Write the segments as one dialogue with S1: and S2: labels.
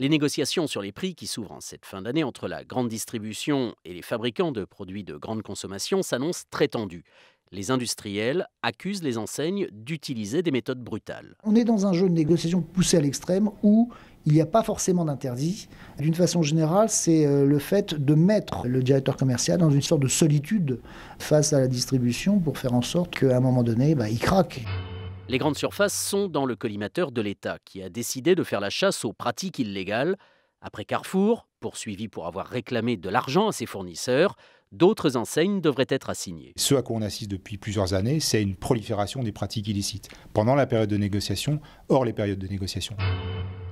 S1: Les négociations sur les prix qui s'ouvrent en cette fin d'année entre la grande distribution et les fabricants de produits de grande consommation s'annoncent très tendues. Les industriels accusent les enseignes d'utiliser des méthodes brutales.
S2: On est dans un jeu de négociation poussé à l'extrême où il n'y a pas forcément d'interdit. D'une façon générale, c'est le fait de mettre le directeur commercial dans une sorte de solitude face à la distribution pour faire en sorte qu'à un moment donné, il craque.
S1: Les grandes surfaces sont dans le collimateur de l'État qui a décidé de faire la chasse aux pratiques illégales. Après Carrefour, poursuivi pour avoir réclamé de l'argent à ses fournisseurs, d'autres enseignes devraient être assignées.
S3: Ce à quoi on assiste depuis plusieurs années, c'est une prolifération des pratiques illicites, pendant la période de négociation, hors les périodes de négociation.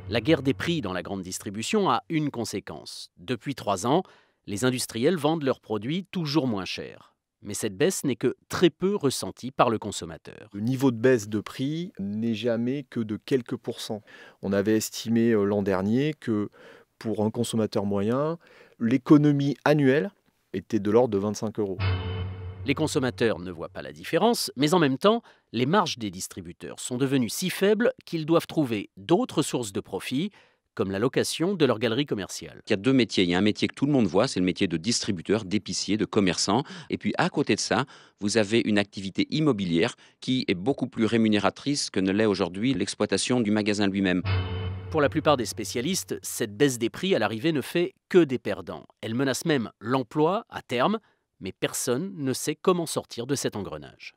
S1: La guerre des prix dans la grande distribution a une conséquence. Depuis 3 ans, les industriels vendent leurs produits toujours moins chers. Mais cette baisse n'est que très peu ressentie par le consommateur.
S4: Le niveau de baisse de prix n'est jamais que de quelques pourcents. On avait estimé l'an dernier que pour un consommateur moyen, l'économie annuelle était de l'ordre de 25 €.
S1: Les consommateurs ne voient pas la différence, mais en même temps, les marges des distributeurs sont devenues si faibles qu'ils doivent trouver d'autres sources de profit, comme la location de leur galerie commerciale.
S5: Il y a 2 métiers. Il y a un métier que tout le monde voit, c'est le métier de distributeur, d'épicier, de commerçant. Et puis à côté de ça, vous avez une activité immobilière qui est beaucoup plus rémunératrice que ne l'est aujourd'hui l'exploitation du magasin lui-même.
S1: Pour la plupart des spécialistes, cette baisse des prix à l'arrivée ne fait que des perdants. Elle menace même l'emploi à terme, mais personne ne sait comment sortir de cet engrenage.